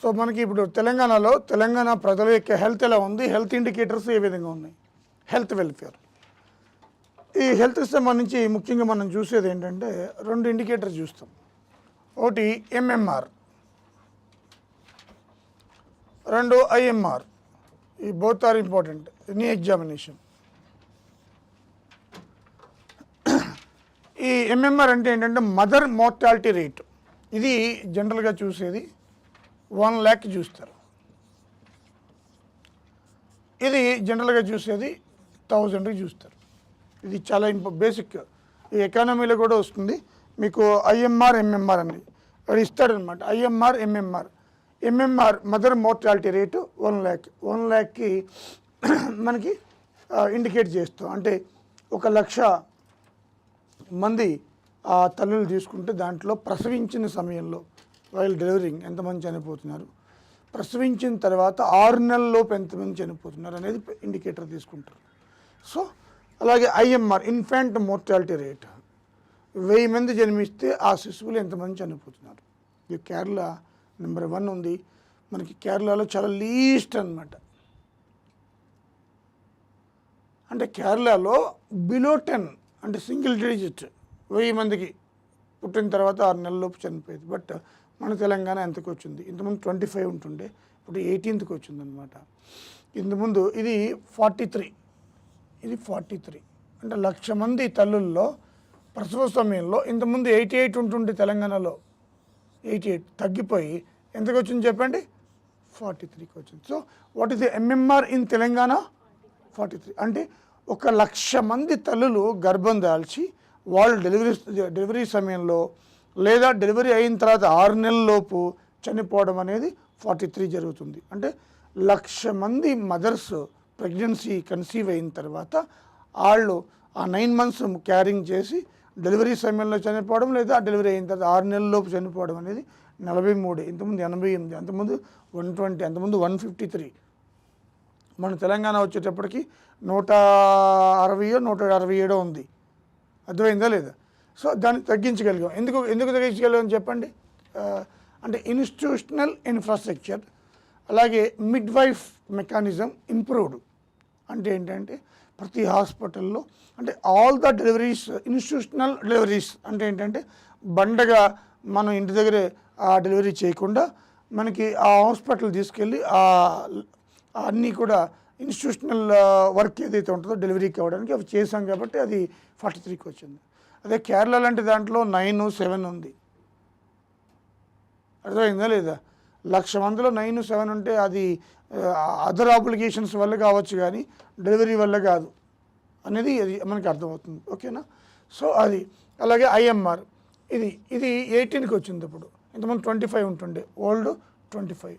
So మనకి ఇప్పుడు తెలంగాణ ప్రజల యొక్క హెల్త్ ఎలా ఉంది, హెల్త్ ఇండికేటర్స్ ఏ విధంగా ఉన్నాయి, హెల్త్ వెల్ఫేర్. ఈ హెల్త్కి సంబంధించి ముఖ్యంగా మనం చూసేది ఏంటంటే 2 ఇండికేటర్స్ చూస్తాం. ఒకటి ఎంఎంఆర్, 2 ఐఎంఆర్. ఈ both are important any examination. ఈ ఎంఎంఆర్ అంటే ఏంటంటే మదర్ మోర్టాలిటీ రేట్. ఇది జనరల్గా చూసేది 1 lakh చూస్తారు. ఇది జనరల్గా చూసేది 1000కి చూస్తారు. ఇది చాలా బేసిక్, ఈ ఎకానమీలో కూడా వస్తుంది మీకు. ఐఎంఆర్ ఎంఎంఆర్ అని వాడు ఇస్తాడనమాట. IMR MMR. MMR mother mortality rate 1 lakh. 1 lakhకి మనకి ఇండికేట్ చేస్తాం. అంటే 1,00,000 మంది తల్లులు తీసుకుంటే దాంట్లో ప్రసవించిన సమయంలో వైల్ డెలివరింగ్ ఎంతమంది చనిపోతున్నారు, ప్రసవించిన తర్వాత 6 నెలల్లోపు ఎంతమంది చనిపోతున్నారు అనేది ఇండికేటర్ తీసుకుంటారు. సో అలాగే ఐఎంఆర్ ఇన్ఫాంట్ మోర్టాలిటీ రేట్, 1000 మంది జన్మిస్తే ఆ శిశువులు ఎంతమంది చనిపోతున్నారు. ఇది కేరళ నెంబర్ 1 ఉంది మనకి. కేరళలో చాలా లీస్ట్ అనమాట. అంటే కేరళలో బిలో 10 అంటే సింగిల్ డిజిట్ 1000 మందికి పుట్టిన తర్వాత 6 నెలల్లోపు చనిపోయేది. బట్ మన తెలంగాణ ఎంతకు వచ్చింది? ఇంతకుముందు 25 ఉంటుండే, ఇప్పుడు 18కి వచ్చింది అనమాట. ఇంతకుముందు ఇది 43, ఇది 43. అంటే 1,00,000 మంది తల్లుల్లో ప్రసవ సమయంలో ఇంతకుముందు 88 ఉంటుండే తెలంగాణలో. 88 తగ్గిపోయి ఎంతకు వచ్చింది చెప్పండి? 43కి వచ్చింది. So what is the MMR in Telangana? 43. అంటే 1,00,000 మంది తల్లులు గర్భం దాల్చి వాళ్ళు డెలివరీ సమయంలో లేదా డెలివరీ అయిన తర్వాత 6 నెలలలోపు చనిపోవడం అనేది 43 జరుగుతుంది. అంటే 1,00,000 మంది మదర్స్ ప్రెగ్నెన్సీ కన్సీవ్ అయిన తర్వాత వాళ్ళు ఆ 9 months క్యారింగ్ చేసి డెలివరీ సమయంలో చనిపోవడం లేదా డెలివరీ అయిన తర్వాత 6 నెలలలోపు చనిపోవడం అనేది 43. ఇంతకుముందు 88, అంతకుముందు 120, అంతకుముందు 153. మన తెలంగాణ వచ్చేటప్పటికి 160, 167 ఉంది. అర్థమైందా లేదా? సో దాన్ని తగ్గించగలిగాం. ఎందుకు తగ్గించగలిగాం చెప్పండి? అంటే ఇన్స్టిట్యూషనల్ ఇన్ఫ్రాస్ట్రక్చర్, అలాగే మిడ్వైఫ్ మెకానిజం ఇంప్రూవ్డ్. అంటే ఏంటంటే ప్రతి హాస్పిటల్లో అంటే all the deliveries, institutional deliveries అంటే ఏంటంటే బండగా మనం ఇంటి దగ్గరే ఆ డెలివరీ చేయకుండా మనకి ఆ హాస్పిటల్ తీసుకెళ్ళి అన్నీ కూడా ఇన్స్టిట్యూషనల్ వర్క్ ఏదైతే ఉంటుందో డెలివరీకి అవ్వడానికి అవి చేసాం కాబట్టి అది 43కి వచ్చింది. అదే కేరళ లాంటి దాంట్లో 9, 7 ఉంది. అర్థమైందా లేదా? 1,00,000 మందిలో 9, 7 ఉంటే అది అదర్ ఆబ్లిగేషన్స్ వల్ల కావచ్చు కానీ డెలివరీ వల్ల కాదు అనేది అది మనకి అర్థమవుతుంది. ఓకేనా? సో అది. అలాగే ఐఎంఆర్ ఇది 18కి వచ్చింది. ఇప్పుడు ఇంతమంది 25 ఉంటుండే, ఓల్డ్ 25.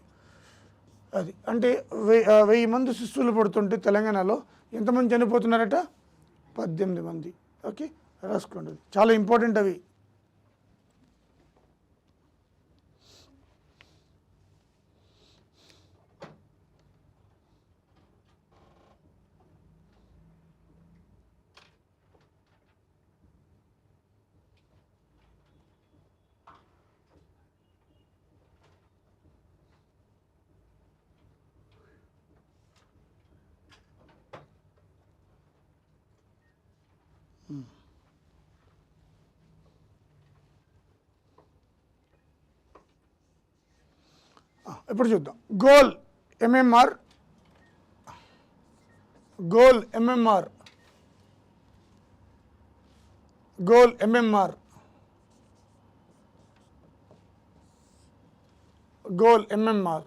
అది అంటే 1000 మంది శిశువులు పడుతుంటే తెలంగాణలో ఎంతమంది చనిపోతున్నారట? 18 మంది. ఓకే, రాసుకోండి. చాలా ఇంపార్టెంట్ అవి. ఇప్పుడు చూద్దాం. Goal MMR, goal MMR, goal MMR, goal MMR.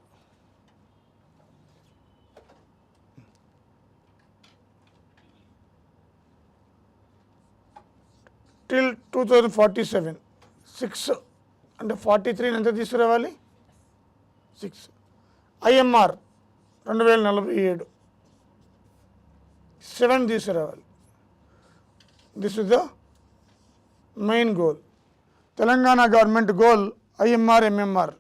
Till 2047 6 అంటే 43 ఎంత తీసుకురావాలి? 6. ఐఎంఆర్ 2047 7 తీసుకురావాలి. This is the main goal. Telangana government goal IMR MMR.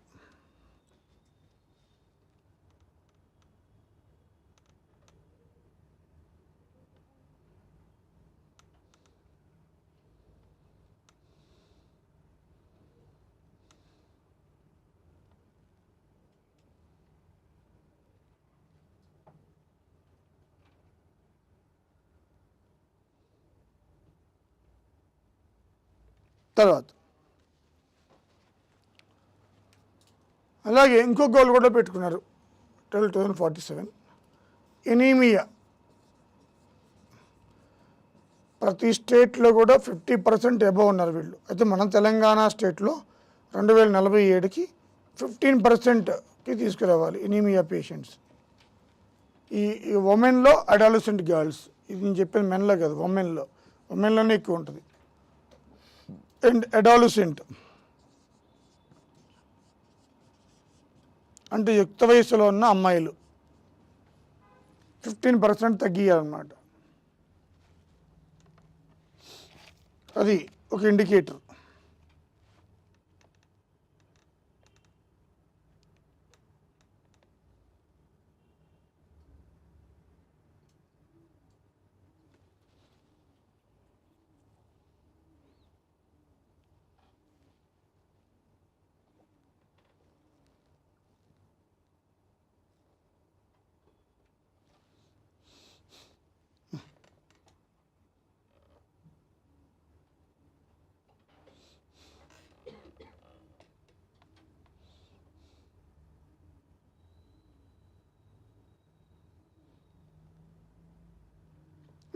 తర్వాత అలాగే ఇంకో గోల్ కూడా పెట్టుకున్నారు 2047 ఎనీమియా. ప్రతి స్టేట్లో కూడా 50% అబవ్ ఉన్నారు వీళ్ళు. అయితే మన తెలంగాణ స్టేట్లో 2047కి 15%కి తీసుకురావాలి ఎనీమియా పేషెంట్స్. ఈ ఉమెన్లో అడాలసెంట్ గర్ల్స్, ఇది నేను చెప్పేది మెన్లో కాదు, ఉమెన్లోనే ఎక్కువ ఉంటుంది. అండ్ అడాలసెంట్ అంటే యుక్త వయసులో ఉన్న అమ్మాయిలు 15% తగ్గియాలన్నమాట. అది ఒక indicator.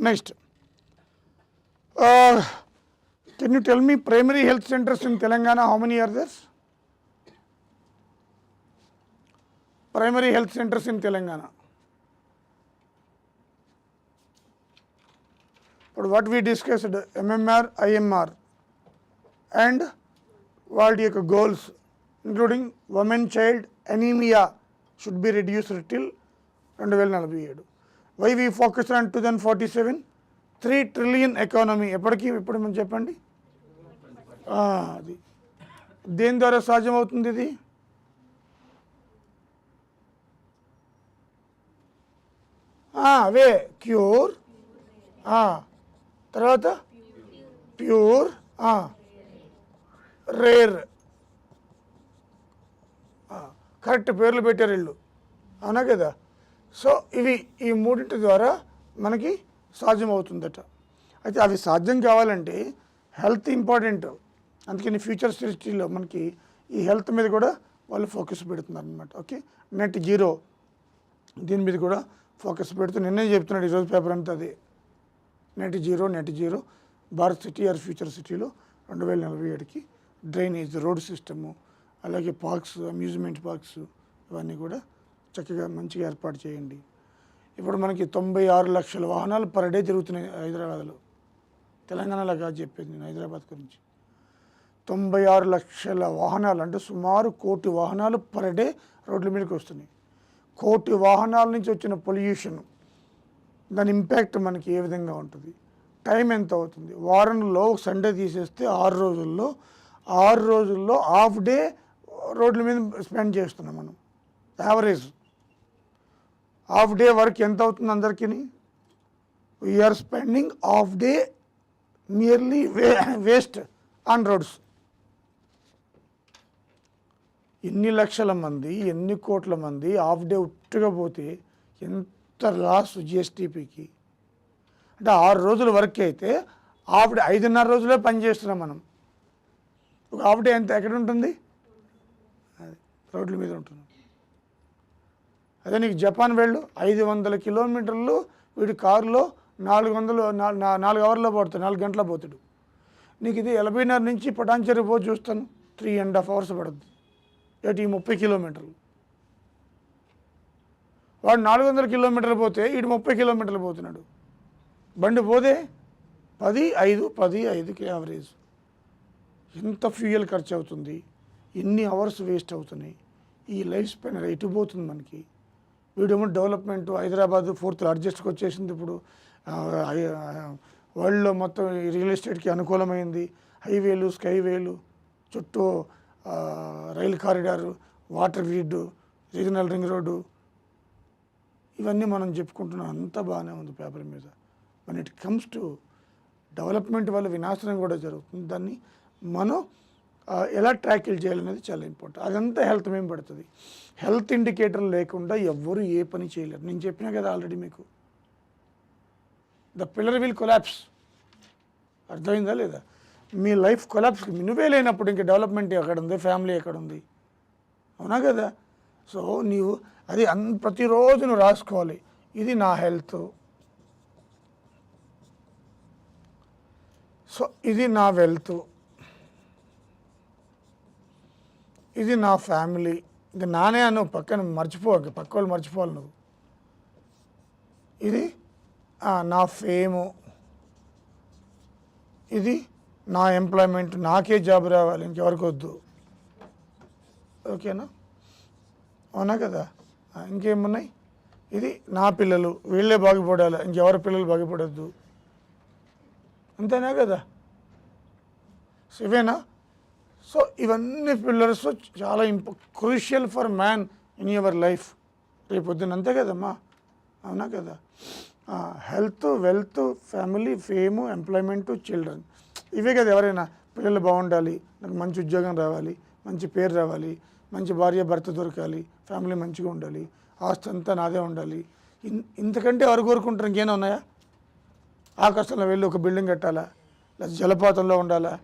Next, can you tell me primary health centers in Telangana, how many are there? Primary health centers in Telangana. But what we discussed, MMR, IMR and what your goals, including women, child, anemia should be reduced till 2047. Why we focus on 2047? 3 trillion economy. ఎప్పటికీ ఇప్పుడు మనం చెప్పండి. అది దేని ద్వారా సాధ్యమవుతుంది ఇది? అవే cure, తర్వాత ప్యూర్, రేర్. కరెక్ట్ పేర్లు పెట్టారు వీళ్ళు, అవునా కదా? సో ఈ మూడింటి ద్వారా మనకి సాధ్యం అవుతుందట. అయితే అవి సాధ్యం కావాలంటే హెల్త్ ఇంపార్టెంట్. అందుకని ఫ్యూచర్ స్టడీలో మనకి ఈ హెల్త్ మీద కూడా వాళ్ళు ఫోకస్ పెడుతున్నారు అనమాట. ఓకే, నెట్ జీరో దీని మీద కూడా ఫోకస్ పెడుతూ నిన్నే చెప్తున్నాడు ఈరోజు పేపర్ అంతా అదే. Net zero Bharat city or future సిటీలో 2047కి డ్రైనేజ్, రోడ్ సిస్టము, అలాగే పార్క్స్, అమ్యూజ్మెంట్ పార్క్స్ ఇవన్నీ కూడా చక్కగా మంచిగా ఏర్పాటు చేయండి. ఇప్పుడు మనకి 96 లక్షల వాహనాలు పర్ డే తిరుగుతున్నాయి హైదరాబాద్లో. తెలంగాణలో కాదు చెప్పేది నేను, హైదరాబాద్ గురించి. 96 లక్షల వాహనాలు అంటే సుమారు 1 కోటి వాహనాలు పర్ డే రోడ్ల మీదకి వస్తున్నాయి. 1 కోటి వాహనాల నుంచి వచ్చిన పొల్యూషన్, దాని ఇంపాక్ట్ మనకి ఏ విధంగా ఉంటుంది, టైం ఎంత అవుతుంది? వారంలో సండే తీసేస్తే 6 రోజుల్లో హాఫ్ డే రోడ్ల మీద స్పెండ్ చేస్తున్నాం మనం. యావరేజ్ హాఫ్ డే వర్క్ ఎంత అవుతుంది అందరికీ? We're spending half day nearly waste on roads. ఎన్ని లక్షల మంది, ఎన్ని కోట్ల మంది హాఫ్ డే ఉట్టుగా పోతే ఎంత లాస్ జిఎస్టీపీకి. అంటే 6 రోజుల వర్క్ అయితే హాఫ్ డే 5.5 రోజులే పని చేస్తున్నాం మనం. ఒక హాఫ్ డే ఎంత ఎక్కడ ఉంటుంది? రోడ్ల మీద ఉంటున్నాం. అదే నీకు జపాన్ వెళ్ళు, 500 కిలోమీటర్లు వీడి కారులో 4 అవర్లో పోతాడు, 4 గంటల పోతాడు. నీకు ఇది ఎలబీనగర్ నుంచి పటాన్చెరు పోయి చూస్తాను 3.5 అవర్స్ పడుతుంది. ఈ 30 కిలోమీటర్లు. వాడు 400 కిలోమీటర్లు పోతే వీడు 30 కిలోమీటర్లు పోతున్నాడు. బండి పోతే 10-5కి యావరేజ్. ఎంత ఫ్యూయల్ ఖర్చు అవుతుంది, ఎన్ని అవర్స్ వేస్ట్ అవుతున్నాయి, ఈ లైఫ్ స్పాన్ ఎటు పోతుంది మనకి. వీడేమో డెవలప్మెంట్, హైదరాబాద్ 4th లార్జెస్ట్కి వచ్చేసింది ఇప్పుడు. వరల్డ్లో మొత్తం రియల్ ఎస్టేట్కి అనుకూలమైంది. హైవేలు, స్కైవేలు, చుట్టూ రైలు corridor, water grid, regional ring road, ఇవన్నీ మనం చెప్పుకుంటున్నాం. అంతా బాగానే ఉంది పేపర్ మీద. when it comes to development వల్ల వినాశనం కూడా జరుగుతుంది. దాన్ని మనం ఎలా ట్రాకిల్ చేయాలనేది చాలా ఇంపార్టెంట్. అదంతా హెల్త్ మీద పడుతుంది. హెల్త్ ఇండికేటర్ లేకుండా ఎవ్వరూ ఏ పని చేయలేరు. నేను చెప్పినా కదా ఆల్రెడీ మీకు, ద పిల్లర్ విల్ కొలాప్స్. అర్థమైందా లేదా? మీ లైఫ్ కొలాప్స్, నువ్వే లేనప్పుడు ఇంక డెవలప్మెంట్ ఎక్కడ ఉంది, ఫ్యామిలీ ఎక్కడ ఉంది? అవునా కదా? సో నీవు అది ప్రతిరోజు నువ్వు రాసుకోవాలి, ఇది నా హెల్త్, సో ఇది నా వెల్త్, ఇది నా ఫ్యామిలీ. ఇంకా నానే అను పక్కన మర్చిపోవాలి, పక్క వాళ్ళు మర్చిపోవాలి నువ్వు. ఇది నా ఫేము, ఇది నా ఎంప్లాయ్మెంట్, నాకే జాబ్ రావాలి, ఇంకెవరికి వద్దు. ఓకేనా? అవునా కదా? ఇంకేమున్నాయి? ఇది నా పిల్లలు, వీళ్ళే బాగుపడాలి, ఇంకెవరి పిల్లలు బాగుపడద్దు. అంతేనా కదా? సో ఇవేనా? సో ఇవన్నీ పిల్లర్స్ చాలా crucial for man in your life రేపు పొద్దున్న. అంతే కదమ్మా? అవునా కదా? Health, wealth, family, fame, employment, children, ఇవే కదా. ఎవరైనా పిల్లలు బాగుండాలి, నాకు మంచి ఉద్యోగం రావాలి, మంచి పేరు రావాలి, మంచి భార్య భర్త దొరకాలి, ఫ్యామిలీ మంచిగా ఉండాలి, ఆస్తి అంతా నాదే ఉండాలి, ఇంతకంటే ఎవరు కోరుకుంటారు? ఇంకేనా ఉన్నాయా? ఆకాశంలో వెళ్ళి ఒక బిల్డింగ్ కట్టాలా, లేదా జలపాతంలో ఉండాలా,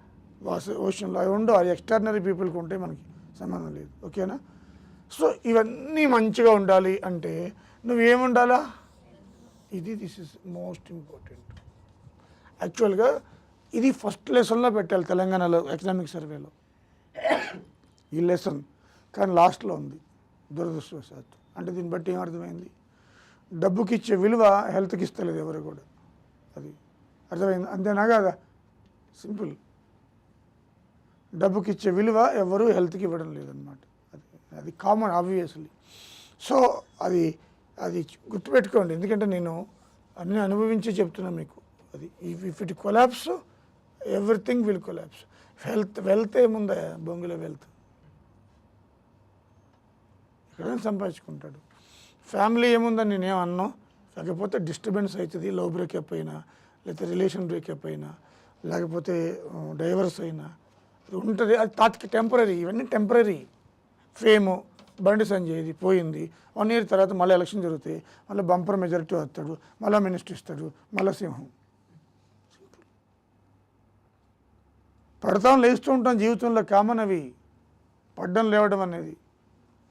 ఓషన్లో అవి ఉండవు. అది ఎక్స్ట్రాడినరీ పీపుల్కి ఉంటే మనకి సంబంధం లేదు. ఓకేనా? సో ఇవన్నీ మంచిగా ఉండాలి అంటే నువ్వేముండాలా? This is most important. యాక్చువల్గా ఇది ఫస్ట్ లెసన్లో పెట్టాలి తెలంగాణలో ఎకనామిక్ సర్వేలో ఈ లెసన్, కానీ లాస్ట్లో ఉంది దురదృష్టవశాత్తు. అంటే దీన్ని బట్టి ఏమర్థమైంది? డబ్బుకి ఇచ్చే విలువ హెల్త్కి ఇస్తలేదు ఎవరు కూడా. అది అర్థమైంది? అంతేనా కదా? సింపుల్. డబ్బుకి ఇచ్చే విలువ ఎవరు హెల్త్కి ఇవ్వడం లేదనమాట. అది కామన్ ఆబ్వియస్లీ. సో అది గుర్తుపెట్టుకోండి, ఎందుకంటే నేను అన్నీ అనుభవించి చెప్తున్నా మీకు. అది if it collapse everything will collapse. Wealth ఏముందా బొంగులో? వెల్త్ ఎక్కడైనా సంపాదించుకుంటాడు. ఫ్యామిలీ ఏముందని నేనేం అన్నా, లేకపోతే డిస్టర్బెన్స్ అవుతుంది, లవ్ బ్రేకప్ అయినా, లేకపోతే రిలేషన్ బ్రేకప్ అయినా, లేకపోతే డైవర్స్ అయినా, అది ఉంటుంది. అది టెంపరీ. ఇవన్నీ టెంపరీ. ఫేము, బండి సంజయ్ది పోయింది, 1 year తర్వాత మళ్ళీ ఎలక్షన్ జరుగుతాయి, మళ్ళీ బంపర్ మెజారిటీ వస్తాడు, మళ్ళీ మినిస్టర్ ఇస్తాడు, మళ్ళీ సింహం. పడతాం లేస్తూ ఉంటాం, జీవితంలో కామన్ అవి. పడ్డం లేవడం అనేది.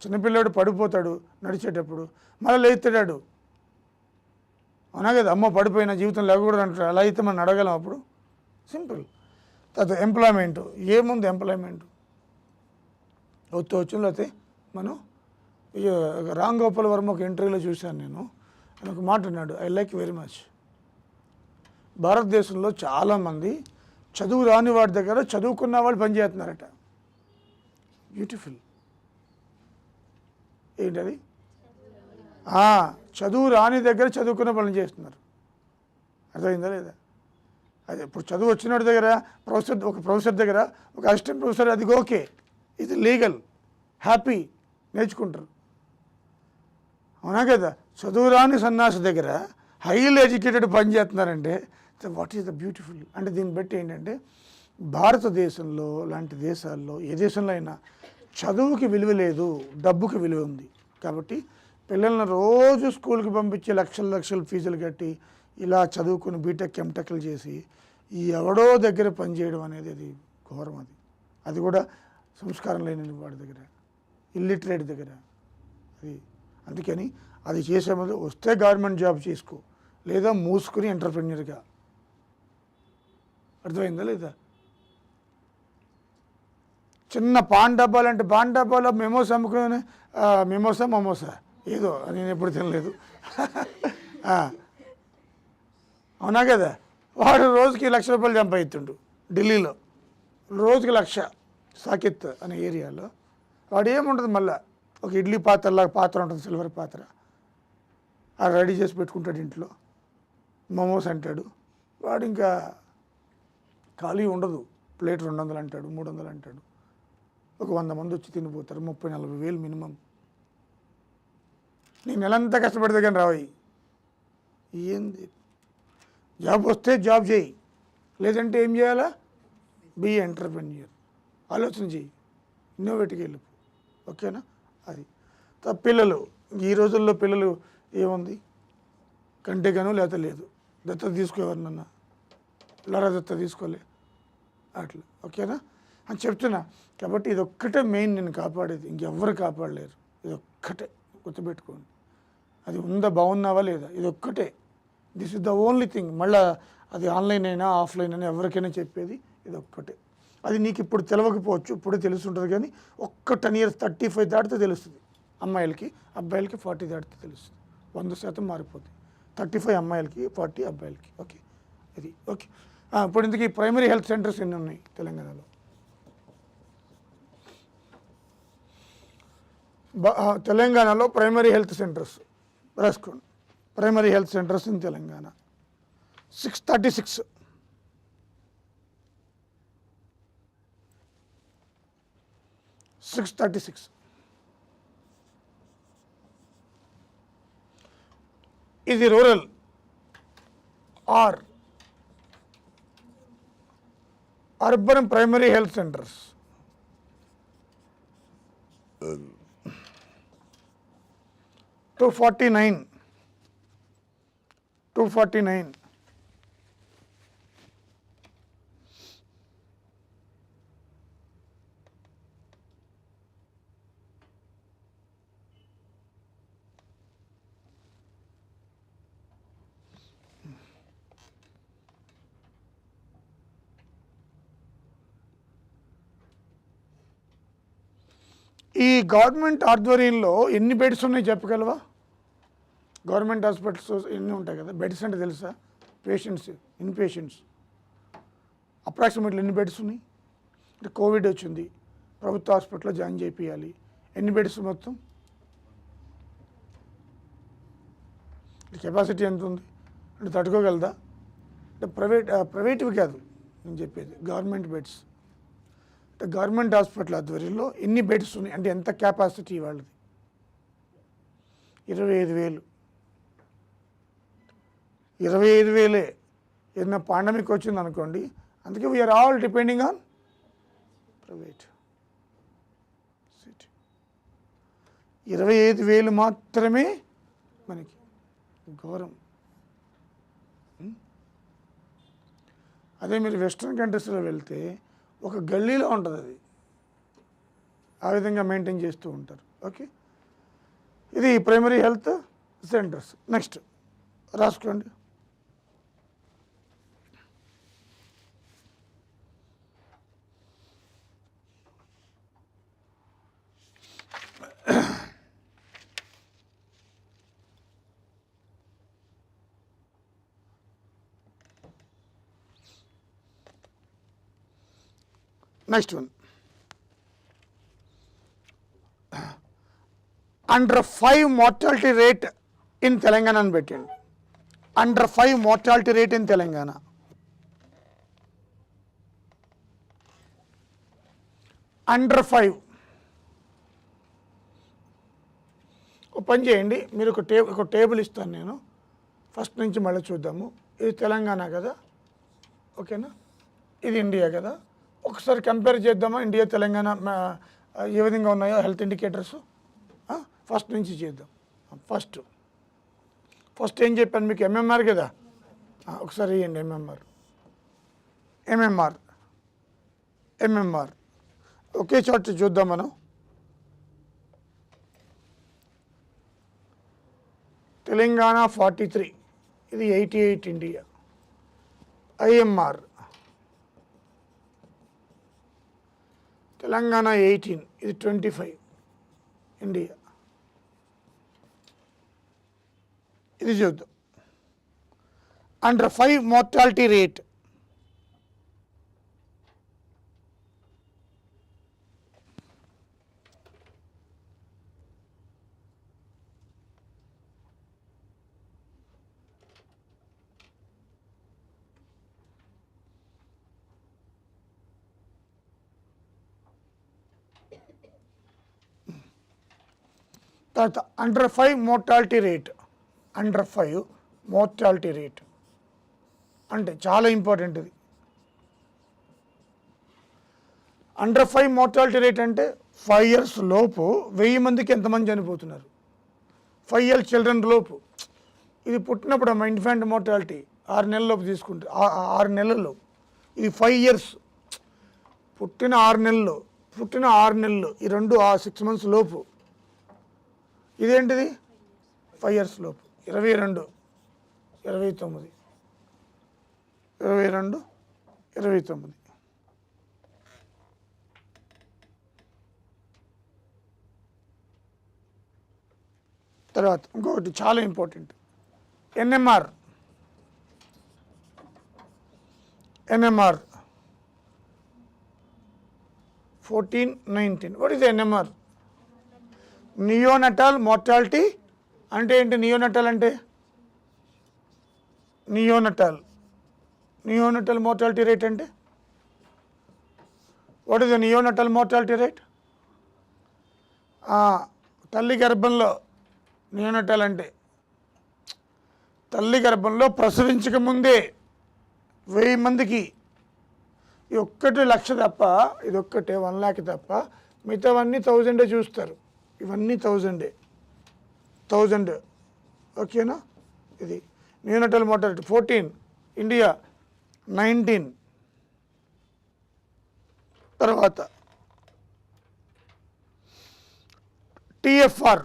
చిన్నపిల్లాడు పడిపోతాడు నడిచేటప్పుడు, మళ్ళీ లేస్తాడు. అవునా కదా? అమ్మ పడిపోయినా జీవితం లేకూడదు అంటారు. అలా అయితే మనం అడగలం అప్పుడు? సింపుల్. తర్వాత ఎంప్లాయ్మెంట్ ఏముంది? ఎంప్లాయ్మెంట్ వచ్చిన అయితే మనం రామ్ గోపాల్ వర్మ ఒక ఇంటర్వ్యూలో చూశాను నేను. ఆయన ఒక మాట అన్నాడు, ఐ లైక్ వెరీ మచ్. భారతదేశంలో చాలామంది చదువు రాని వాడి దగ్గర చదువుకున్న వాళ్ళు పనిచేస్తున్నారట. బ్యూటిఫుల్. ఏంటది? చదువు రాని దగ్గర చదువుకున్న పనులు చేస్తున్నారు. అర్థమైందా లేదా? అదే ఇప్పుడు చదువు వచ్చిన దగ్గర ఒక ప్రొఫెసర్ దగ్గర ఒక అసిస్టెంట్ ప్రొఫెసర్, అది ఓకే, ఇది లీగల్, హ్యాపీ, నేర్చుకుంటారు. అవునా కదా? చదువు రాని సన్నాసి దగ్గర హైలీ ఎడ్యుకేటెడ్ పని చేస్తున్నారంటే వాట్ ఈస్ ద బ్యూటిఫుల్. అంటే దీన్ని బట్టి ఏంటంటే భారతదేశంలో లాంటి దేశాల్లో, ఏ దేశంలో అయినా చదువుకి విలువ లేదు, డబ్బుకి విలువ ఉంది. కాబట్టి పిల్లల్ని రోజు స్కూల్కి పంపించి లక్షలు ఫీజులు కట్టి ఇలా చదువుకుని బీటెక్ ఎంటెక్లు చేసి ఈ ఎవడో దగ్గర పనిచేయడం అనేది అది ఘోరం. అది కూడా సంస్కారం లేని వాడి దగ్గర, ఇల్లిటరేట్ దగ్గర. అది అందుకని అది చేసే ముందు వస్తే గవర్నమెంట్ జాబ్ చేసుకో, లేదా మూసుకుని ఎంటర్ప్రెన్యూర్గా. అర్థమైందా లేదా? చిన్న పాన్ డబ్బాలు అంటే పాన్ డబ్బాలో మెమోస్ అమ్ముకుని మమోసా ఏదో నేను ఎప్పుడు తినలేదు. అవునా కదా? వాడు రోజుకి 1,00,000 రూపాయలు సంపాదిస్తుండు ఢిల్లీలో, రోజుకి 1,00,000. సాకిత్ అనే ఏరియాలో వాడు ఏముంటుంది, మళ్ళీ ఒక ఇడ్లీ పాత్ర ఉంటుంది, సిల్వర్ పాత్ర, అది రెడీ చేసి పెట్టుకుంటాడు ఇంట్లో. మమోస్ అంటాడు వాడు, ఇంకా ఖాళీ ఉండదు. ప్లేట్ 200 అంటాడు, 300 అంటాడు. ఒక 100 మంది వచ్చి తినిపోతారు. 30-40 వేలు మినిమం. నేను నెలంతా కష్టపడితే కానీ రావయి. ఏంది? జాబ్ వస్తే జాబ్ చేయి, లేదంటే ఏం చేయాలా? Be entrepreneur. ఆలోచన చేయి, ఇన్నోవేటివ్గా వెళ్ళిపో. ఓకేనా? అది పిల్లలు, ఈ రోజుల్లో పిల్లలు ఏముంది, కంటే గాను లేకపోతే లేదు. దత్తత తీసుకోవాలన్నా, పిల్లరా దత్తత తీసుకోలే. అట్లా ఓకేనా అని చెప్తున్నా. కాబట్టి ఇది ఒక్కటే మెయిన్ నేను కాపాడేది, ఇంకెవ్వరు కాపాడలేరు. ఇది ఒక్కటే గుర్తుపెట్టుకోండి. అది ఉందా, బాగున్నావా లేదా, ఇది ఒక్కటే. This is the only thing. మళ్ళీ అది ఆన్లైన్ అయినా ఆఫ్లైన్ అయినా ఎవరికైనా చెప్పేది ఇది ఒక్కటే. అది నీకు ఇప్పుడు తెలియకపోవచ్చు, ఇప్పుడే తెలుస్తుంటుంది, కానీ ఒక్క 10 years 35 దాటితే తెలుస్తుంది అమ్మాయిలకి, అబ్బాయిలకి 40 దాటితే తెలుస్తుంది. 100% మారిపోతుంది. 35 అమ్మాయిలకి, 40 అబ్బాయిలకి. ఓకే, ఇది ఓకే. ఇప్పుడు ఇందుకు ప్రైమరీ హెల్త్ సెంటర్స్ ఎన్ని ఉన్నాయి తెలంగాణలో? తెలంగాణలో ప్రైమరీ హెల్త్ సెంటర్స్ రాసుకోండి. Primary health centres in Telangana 636. ఇది rural or urban primary health centres. Two 249. ఈ గవర్నమెంట్ ఆధ్వర్యంలో ఎన్ని బెడ్స్ ఉన్నాయి చెప్పగలవా? గవర్నమెంట్ హాస్పిటల్స్ ఎన్ని ఉంటాయి కదా, బెడ్స్ అంటే తెలుసా? పేషెంట్స్, ఇన్ పేషెంట్స్ అప్రాక్సిమేట్లీ ఎన్ని బెడ్స్ ఉన్నాయి? అంటే కోవిడ్ వచ్చింది, ప్రభుత్వ హాస్పిటల్లో జాయిన్ చేయించాలి, ఎన్ని బెడ్స్ మొత్తం? కెపాసిటీ ఎంత ఉంది అంటే తట్టుకోగలదా? అంటే ప్రైవేట్వి కాదు నేను చెప్పేది, గవర్నమెంట్ బెడ్స్. అంటే గవర్నమెంట్ హాస్పిటల్ ఆధ్వర్యంలో ఎన్ని బెడ్స్ ఉన్నాయి అంటే ఎంత కెపాసిటీ వాళ్ళది? 25,000. 25,000. ఏదైనా పాండమిక్ వచ్చింది అనుకోండి, అందుకే we are all depending on private. 25,000 మాత్రమే మనకి, ఘోరం. అదే మీరు వెస్ట్రన్ కంట్రీస్లో వెళ్తే ఒక గల్లీలో ఉంటుంది అది, ఆ విధంగా మెయింటైన్ చేస్తూ ఉంటారు. ఓకే, ఇది ప్రైమరీ హెల్త్ సెంటర్స్. నెక్స్ట్ రాసుకోండి. Next one, under 5 mortality rate in Telangana అని పెట్టండి. Under 5 mortality rate in Telangana. Under 5. ఒక పని చేయండి, మీరు ఒక టేబుల్ ఇస్తాను నేను, ఫస్ట్ నుంచి మళ్ళీ చూద్దాము. ఇది తెలంగాణ కదా, ఓకేనా? ఇది ఇండియా కదా. ఒకసారి కంపేర్ చేద్దామా ఇండియా తెలంగాణ ఏ విధంగా ఉన్నాయో హెల్త్ ఇండికేటర్స్. ఫస్ట్ నుంచి చేద్దాం. ఫస్ట్ ఏం చెప్పాను మీకు? ఎంఎంఆర్ కదా, ఒకసారి వేయండి. ఎంఎంఆర్ ఒకే చోట చూద్దాం మనం. తెలంగాణ 43, ఇది 88 ఇండియా. ఐఎంఆర్ తెలంగాణ 18, ఇది 25 ఇండియా. ఇది చూద్దాం. Under 5 mortality rate. తర్వాత under 5 mortality rate. Under 5 mortality rate అంటే చాలా ఇంపార్టెంట్ ఇది. అండర్ 5 మార్టాలిటీ రేట్ అంటే 5 years లోపు 1000 మందికి ఎంతమంది చనిపోతున్నారు? 5 years చిల్డ్రన్ లోపు. ఇది పుట్టినప్పుడు ఇన్ఫాంట్ మార్టాలిటీ 6 నెలల లోపు తీసుకుంటే 6 నెలల్లో, ఇది 5 years పుట్టిన 6 నెలలు ఈ రెండు 6 months లోపు. ఇదేంటిది 5 years లోపు. 22, 29, 22, 29. తర్వాత ఇంకొకటి చాలా important, NMR 14-19. What is NMR? Neonatal mortality అంటే ఏంటి? నియోనటల్ అంటే నియోనటల్ మోర్టాలిటీ రేట్ అంటే what is the neonatal mortality rate? తల్లి గర్భంలో నియోనటల్ అంటే తల్లి గర్భంలో ప్రసవించక ముందే 1000 మందికి ఈ ఒక్కటి 1,00,000 తప్ప, ఇది ఒక్కటే 1,00,000 తప్ప, మిగతావన్నీ 1000 చూస్తారు. ఇవన్నీ 1000. ఓకేనా? ఇది నియోనటల్ మోర్టాలిటీ. 14, ఇండియా 19. తర్వాత టిఎఫ్ఆర్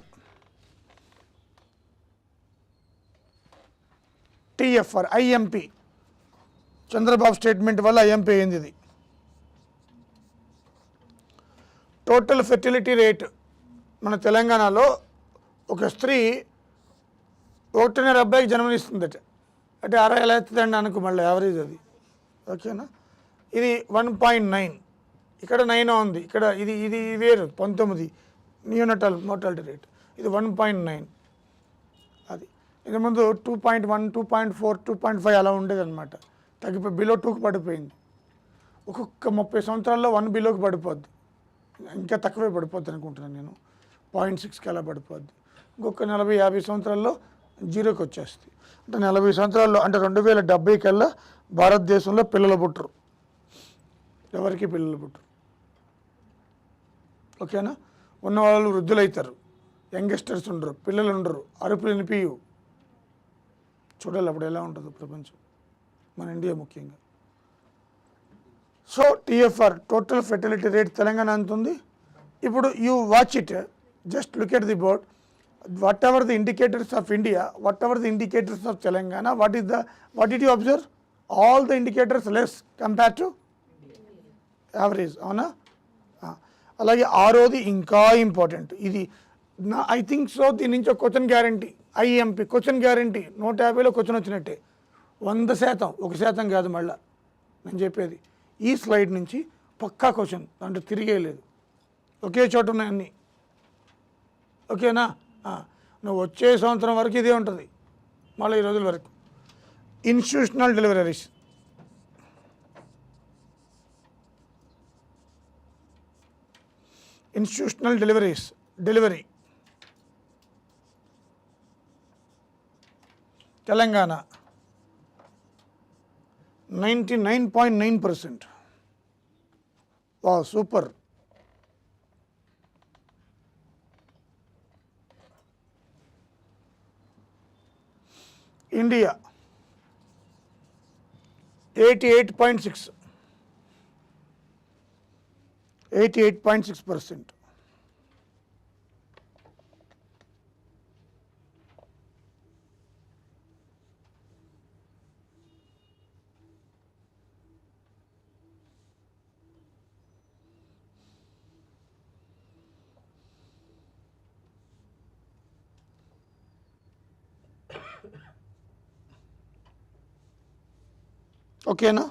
ఐఎంపి, చంద్రబాబు స్టేట్మెంట్ వల్ల ఐఎంపీ అయింది. ఇది టోటల్ ఫెర్టిలిటీ రేట్ మన తెలంగాణలో ఒక స్త్రీ 1.5 అబ్బాయికి జన్మనిస్తుందట. అంటే 60 ఎలా అవుతుందండి అనుకో, మళ్ళీ యావరేజ్ అది. ఓకేనా? ఇది 1.9, ఇక్కడ 9 ఉంది, ఇక్కడ ఇది వేరు 19 నియోనటల్ మోర్టాలిటీ రేట్. ఇది 1.9. అది ఇంతకుముందు 2.1, 2.4, 2.5 అలా ఉండేదన్నమాట. తగ్గిపోయి బిలో 2కి పడిపోయింది. ఒక్కొక్క 30 సంవత్సరాల్లో 1 బిలోకి పడిపోద్ది. ఇంకా తక్కువే పడిపోద్ది అనుకుంటున్నాను నేను. 0.6కి అలా పడిపోద్ది. ఇంకొక 40-50 సంవత్సరాల్లో 0కి వచ్చేస్తుంది. అంటే 40 సంవత్సరాల్లో, అంటే 2070 కల్లా భారతదేశంలో పిల్లలు పుట్టరు, ఎవరికి పిల్లలు పుట్టరు. ఓకేనా? ఉన్నవాళ్ళు వృద్ధులవుతారు, యంగస్టర్స్ ఉండరు, పిల్లలు ఉండరు, అరుపులు వినిపియు. చూడాలి అప్పుడు ఎలా ఉంటుందో ప్రపంచం, మన ఇండియా ముఖ్యంగా. So TFR total fertility rate Telangana ఎంత ఉంది ఇప్పుడు? You watch it, just look at the board. What ever the indicators of India, what ever the indicators of Telangana, what did you observe? All the indicators less compare to average. అవునా? అలాగే 6వది ఇంకా important. ఇది I think so, దీని నుంచి ఒక question guarantee. IMP question guarantee. 150లో question వచ్చినట్టే, 100%, 1% కాదు. మళ్ళీ నేను చెప్పేది ఈ స్లైడ్ నుంచి పక్కా క్వశ్చన్, దాంట్లో తిరిగేయలేదు, ఒకే చోట ఉన్నాయి అన్నీ. ఓకేనా? నువ్వు వచ్చే సంవత్సరం వరకు ఇదే ఉంటుంది, మళ్ళీ ఈ రోజుల వరకు. Institutional delivery Telangana 99.9%. వా, సూపర్. ఇండియా 88.6%. ఓకేనా?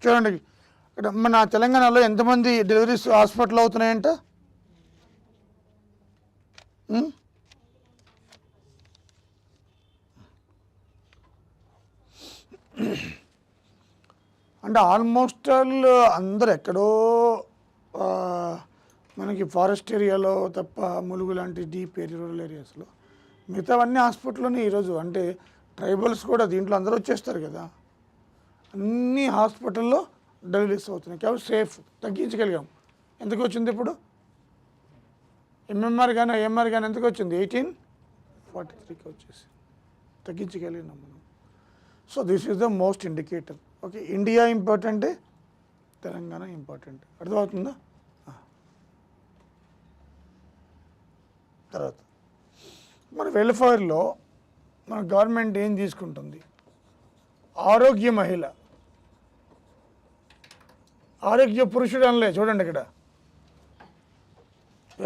చూడండి, ఇక్కడ మన తెలంగాణలో ఎంతమంది డెలివరీస్ హాస్పిటల్ అవుతున్నాయంట? అంటే ఆల్మోస్ట్ అందరు ఎక్కడో మనకి ఫారెస్ట్ ఏరియాలో తప్ప, ములుగు లాంటి డీప్ రూరల్ ఏరియాస్లో, మిగతావన్నీ హాస్పిటల్లోనే ఈరోజు. అంటే ట్రైబల్స్ కూడా దీంట్లో అందరూ వచ్చేస్తారు కదా. అన్ని హాస్పిటల్లో డెలివరీస్ అవుతున్నాయి కాబట్టి సేఫ్, తగ్గించగలిగాం. ఎందుకు వచ్చింది ఇప్పుడు? ఎంఎంఆర్ కానీ ఐఎంఆర్ కానీ ఎందుకు వచ్చింది? 1843కి వచ్చేసి. తగ్గించగలిగినాం మనం. So this is the most indicator. Okay, India ఇంపార్టెంటే, తెలంగాణ ఇంపార్టెంట్. అర్థమవుతుందా? తర్వాత మన వెల్ఫేర్లో మన గవర్నమెంట్ ఏం తీసుకుంటుంది? ఆరోగ్య మహిళ, ఆరోగ్య పురుషుడు అనలే, చూడండి ఇక్కడ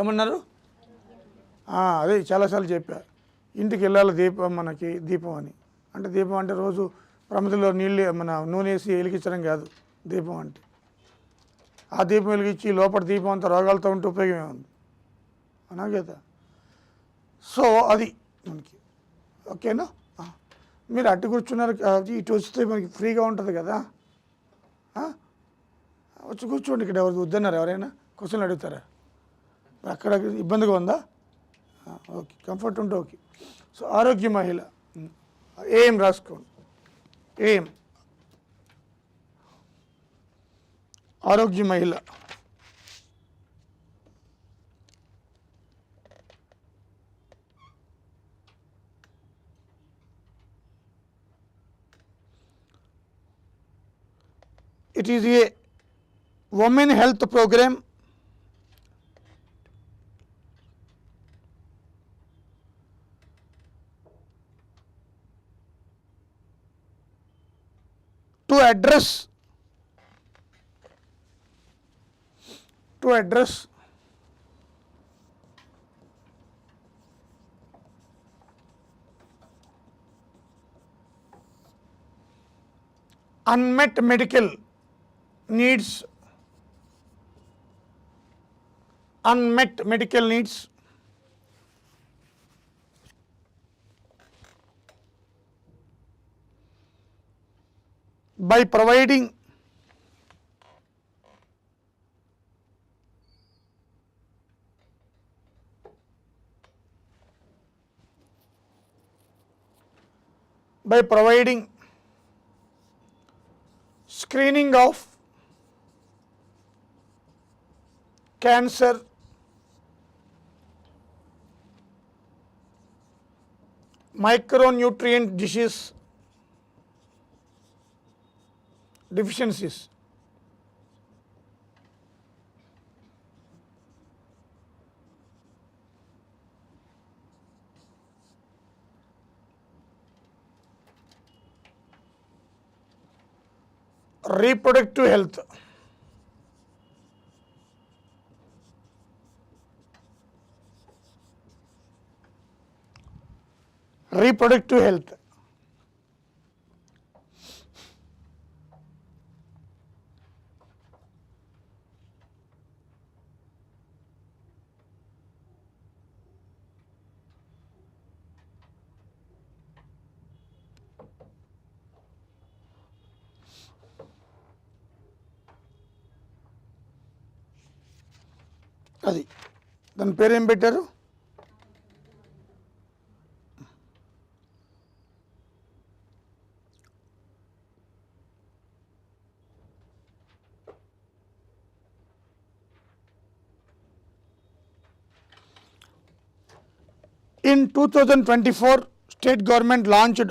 ఏమన్నారు? అదే చాలాసార్లు చెప్పా, ఇంటికి వెళ్ళాలి దీపం, మనకి దీపం అని. అంటే దీపం అంటే రోజు ప్రమిదలో నీళ్ళు మన నూనె వేసి వెలిగించడం కాదు దీపం అంటే. ఆ దీపం వెలిగించి లోపల దీపం అంతా రోగాలతో ఉంటే ఉపయోగమే ఉంది, అవునా కదా? సో అది మనకి ఓకేనా. మీరు అటు కూర్చున్నారు, ఇటు వస్తే మనకి ఫ్రీగా ఉంటుంది కదా, వచ్చి కూర్చోండి. ఇక్కడ ఎవరు వద్దన్నారు? ఎవరైనా క్వశ్చన్లు అడుగుతారా? అక్కడ ఇబ్బందిగా ఉందా? ఓకే, కంఫర్ట్ ఉంటే ఓకే. సో ఆరోగ్య మహిళ ఏం రాసుకోండి, ఏం ఆరోగ్య మహిళ. It is a women health program to address unmet medical needs by providing screening of cancer, micronutrient deficiencies, reproductive health, అది దాని పేరు ఏం పెట్టారు? In 2024, state government launched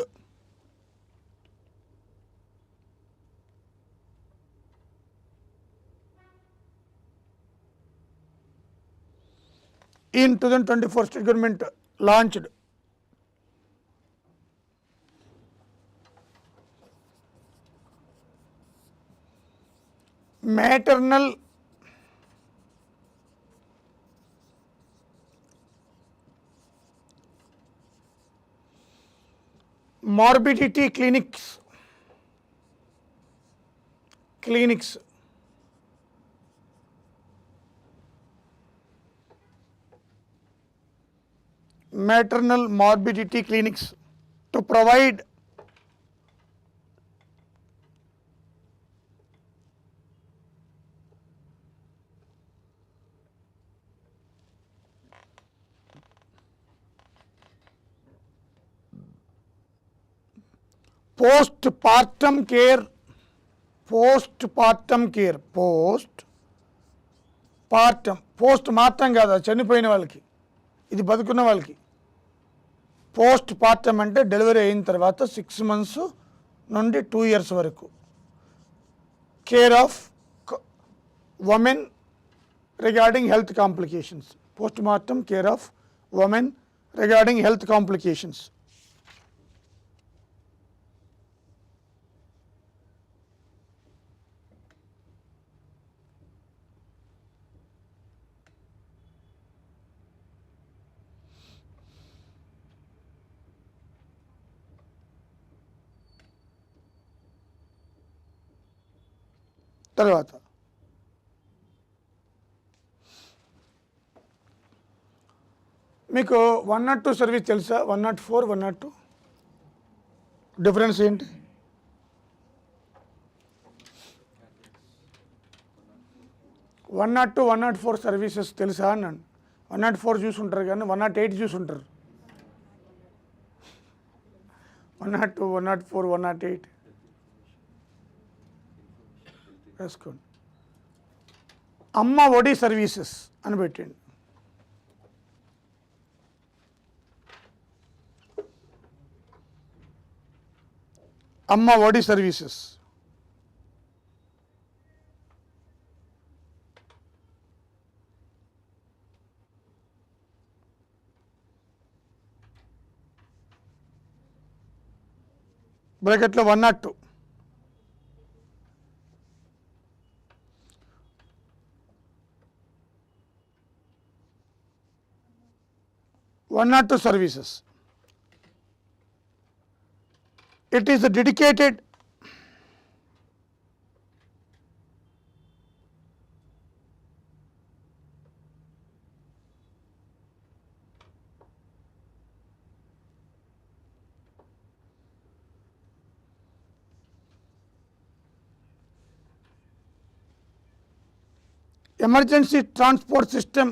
maternal morbidity clinics, maternal morbidity clinics to provide postpartum care, post మాత్రం కాదు, చనిపోయిన వాళ్ళకి, ఇది బతుకున్న వాళ్ళకి పోస్ట్ పార్టమ్ అంటే డెలివరీ అయిన తర్వాత 6 months నుండి 2 years వరకు. Care of women regarding health complications. Post mortem care of women regarding health complications. తర్వాత మీకు 102 సర్వీస్ తెలుసా? 104, 102 డిఫరెన్స్ ఏంటి? వన్ నాట్ 104 సర్వీసెస్ తెలుసా అన్నాను. 104 చూసుంటారు కానీ 108 చూసుంటారు. 102, 104, 108 వేసుకోండి. అమ్మ ఒడి సర్వీసెస్ అని పెట్టండి. అమ్మ ఒడి సర్వీసెస్. బ్రాకెట్లో 102. 102 services. It is a dedicated emergency transport system.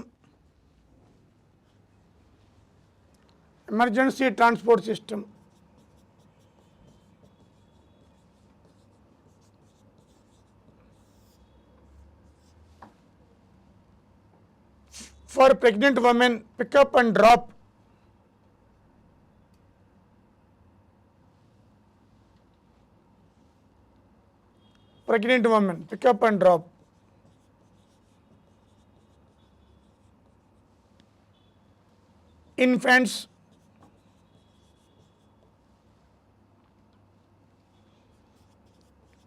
Emergency transport system. For pregnant women, pick up and drop. Pregnant women, pick up and drop. Infants,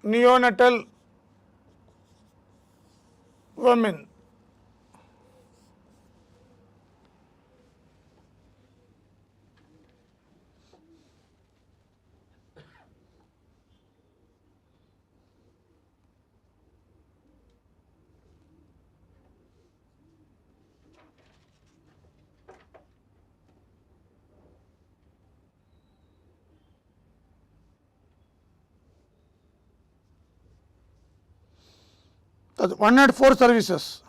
neonatal women. That's 104 services.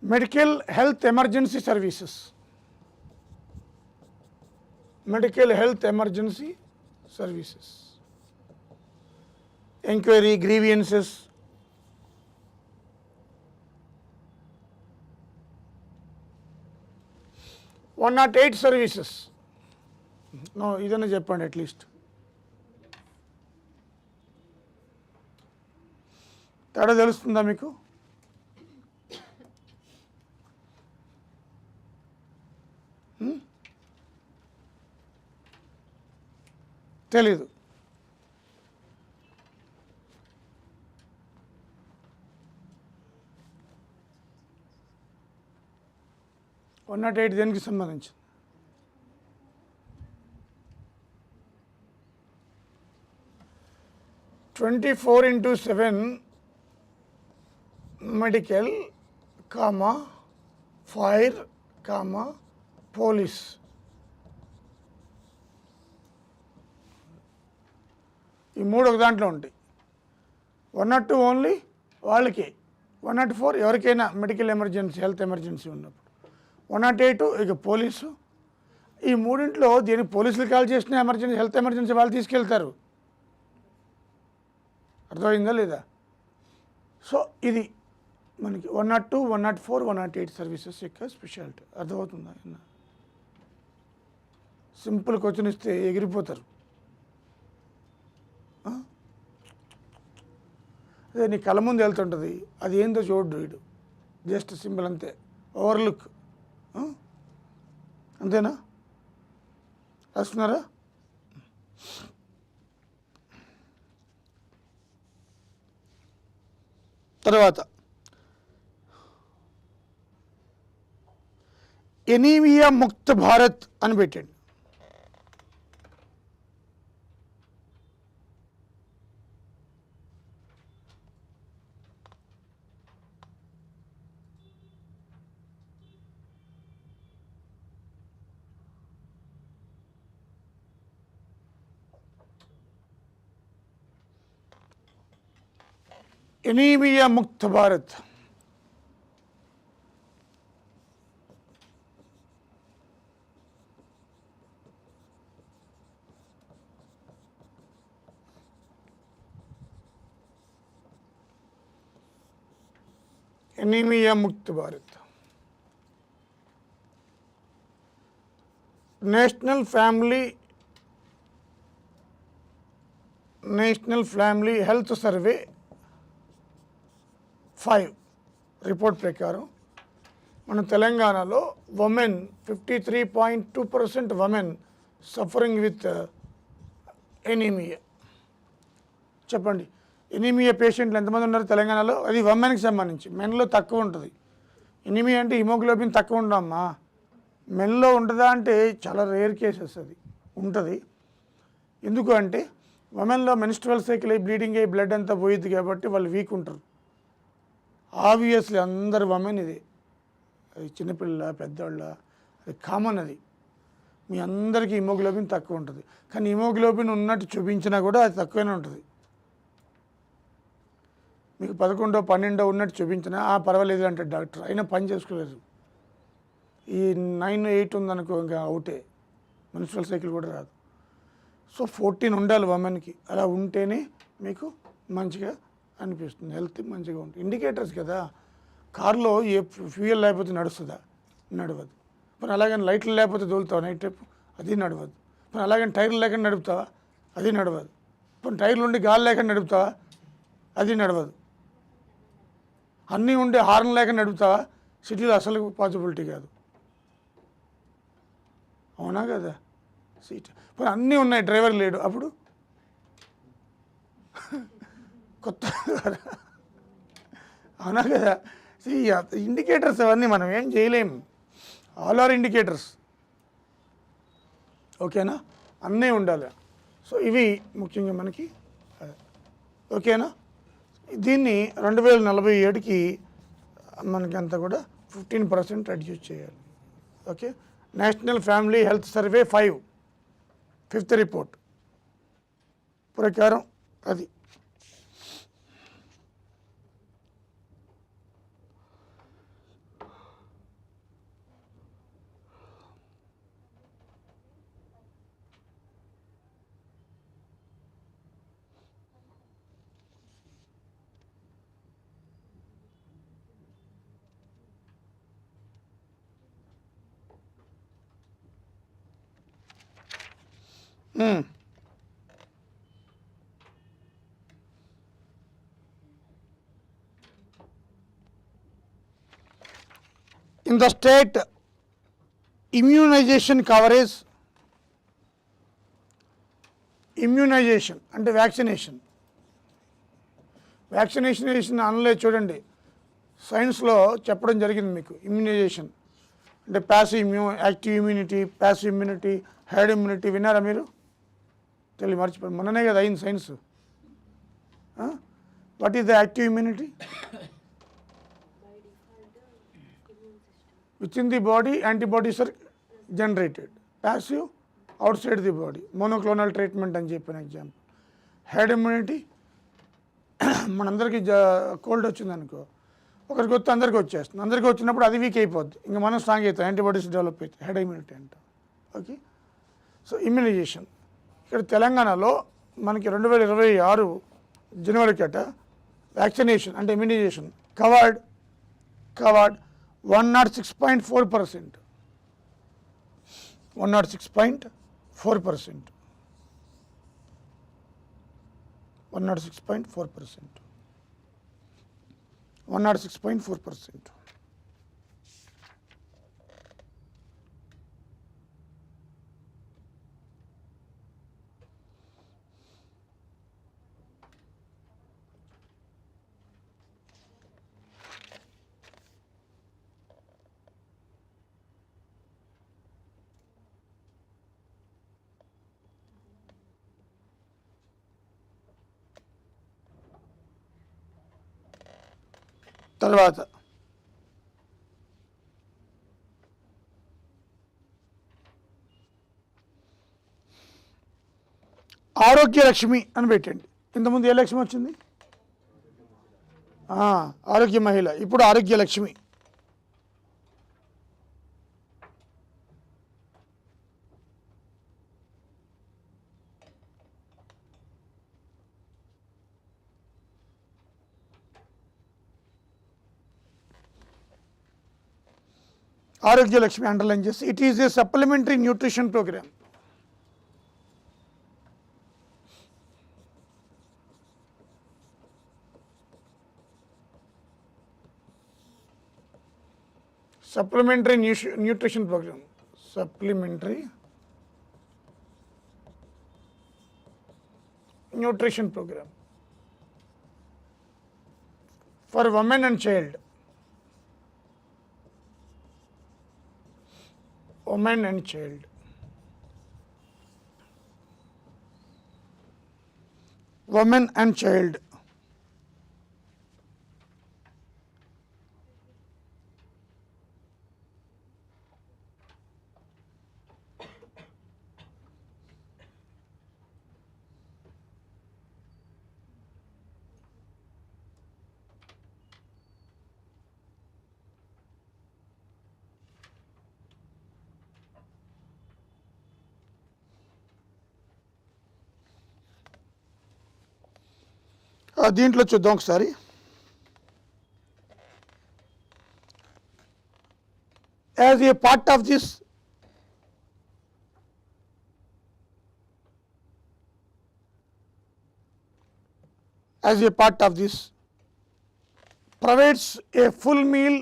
Medical health emergency services. Medical health emergency services. Inquiry, grievances. One not 8 services. No, idana cheppandi at least. తేడా తెలుస్తుందా మీకు? తెలీదు. One not 8 దేనికి సంబంధించి? (24/7) medical, fire, police. ఈ మూడు ఒక దాంట్లో ఉంటాయి. 102 ఓన్లీ వాళ్ళకి, 104 ఎవరికైనా మెడికల్ ఎమర్జెన్సీ, హెల్త్ ఎమర్జెన్సీ ఉన్నప్పుడు. 108 ఇక పోలీసు. ఈ మూడింట్లో దేనికి పోలీసులు కాల్ చేసిన ఎమర్జెన్సీ, హెల్త్ ఎమర్జెన్సీ వాళ్ళు తీసుకెళ్తారు. అర్థమైందా లేదా? సో ఇది మనకి 102, 104, 108 సర్వీసెస్ యొక్క స్పెషాలిటీ. అర్థమవుతుందా? సింపుల్ క్వశ్చన్ ఇస్తే ఎగిరిపోతారు. అదే నీ కళ్ళ ముందు వెళ్తుంటుంది, అది ఏందో చూడు వీడు, జస్ట్ సింపుల్ అంతే, ఓవర్లుక్. అంతేనా? రాస్తున్నారా? తర్వాత ఎనీమియా ముక్త భారత్ అని పెట్టండి. ఎనీమియా ముక్త భారత్. ఎనీమియా ముక్త Bharat. National family health survey 5 report ప్రకారం మన తెలంగాణలో women 53.2% women suffering with anaemia. చెప్పండి, ఎనీమియా పేషెంట్లు ఎంతమంది ఉన్నారు తెలంగాణలో? అది ఉమెన్కి సంబంధించి. మెన్లో తక్కువ ఉంటుంది. ఎనీమియా అంటే హిమోగ్లోబిన్ తక్కువ ఉండమ్మా. మెన్లో ఉంటుందా అంటే చాలా రేర్ కేసెస్ అది ఉంటుంది. ఎందుకు అంటే ఉమెన్లో మెన్స్ట్రువల్ సైకిల్ అయ్యి బ్లీడింగ్ అయ్యి బ్లడ్ అంతా పోయిద్ది కాబట్టి వాళ్ళు వీక్ ఉంటారు. ఆబ్వియస్లీ అందరు ఉమెన్ ఇది, అది చిన్నపిల్ల పెద్దవాళ్ళ, అది కామన్. అది మీ అందరికీ హిమోగ్లోబిన్ తక్కువ ఉంటుంది. కానీ హిమోగ్లోబిన్ ఉన్నట్టు చూపించినా కూడా అది తక్కువనే ఉంటుంది. మీకు 11, 12 ఉన్నట్టు చూపించినా పర్వాలేదు అంటే డాక్టర్, అయినా పని చేసుకోలేదు. ఈ 9, 8 ఉందనుకో ఇంకా అవుటే, మెన్స్ట్రువల్ సైకిల్ కూడా రాదు. సో 14 ఉండాలి ఉమెన్కి. అలా ఉంటేనే మీకు మంచిగా అనిపిస్తుంది, హెల్త్ మంచిగా ఉంటుంది. ఇండికేటర్స్ కదా. కార్లో ఏ ఫ్యూయల్ లేకపోతే నడుస్తుందా? నడవదు. మరి అలాగని లైట్లు లేకపోతే తోలుతావా నైట్ టైపు? అది నడవదు. మరి అలాగని టైర్లు లేకుండా నడుపుతావా? అది నడవదు. మరి టైర్లు ఉండి గాలి లేకుండా నడుపుతావా? అది నడవదు. అన్నీ ఉండి హార్న్ లేకుండా నడుపుతావా? సిటీలో అసలు పాసిబిలిటీ కాదు. అవునా కదా? సీట్ మరి అన్నీ ఉన్నాయి, డ్రైవర్ లేడు, అప్పుడు కొత్త. అవునా కదా? ఇండికేటర్స్ అవన్నీ మనం ఏం చేయలేము. All are indicators. ఓకేనా? అన్నీ ఉండాలి. సో ఇవి ముఖ్యంగా మనకి. ఓకేనా? దీన్ని 2047కి మనకి అంతా కూడా 15% రెడ్యూస్ చేయాలి. Okay. National family health survey 5 5th report ప్రకారం అది. In the state, immunization coverage, immunization అంటే వ్యాక్సినేషన్. వ్యాక్సినేషన్ అనలేదు చూడండి, సైన్స్లో చెప్పడం జరిగింది మీకు. ఇమ్యునైజేషన్ అంటే passive active immunity, passive immunity, heard immunity. విన్నారా మీరు? మర్చిపోయి మొన్ననే కదా అయింది science. What is the active immunity? Within the body, antibodies are generated. Passive, outside the body. Monoclonal treatment అని చెప్పిన ఎగ్జాంపుల్. హెర్డ్ ఇమ్యూనిటీ, మనందరికీ కోల్డ్ వచ్చిందనుకో, ఒకరికి వస్తే అందరికీ వచ్చేస్తుంది. అందరికీ వచ్చినప్పుడు అది వీక్ అయిపోద్ది, ఇంకా మనం స్ట్రాంగ్ అవుతాం, యాంటీబాడీస్ డెవలప్ అవుతాయి, హెడ్ ఇమ్యూనిటీ అంటాం. ఓకే, సో ఇమ్యునైజేషన్ ఇక్కడ తెలంగాణలో మనకి 2026 జనవరి కట వ్యాక్సినేషన్ అంటే ఇమ్యునైజేషన్ కవర్డ్ 106.4%. 106.4%. 106.4%. 106.4%. తర్వాత ఆరోగ్య లక్ష్మి అని పెట్టండి. ఇంతకుముందు ఏ లక్ష్మి వచ్చింది? ఆరోగ్య మహిళ, ఇప్పుడు ఆరోగ్య లక్ష్మి. ఆరోగ్య లక్ష్మి అండర్లైన్ చేసి it is a supplementary nutrition programme. Supplementary nutrition program. Supplementary nutrition program for women and child. Women and child. Women and child. దీంట్లో చూద్దాం ఒకసారి. As a part of this provides a full meal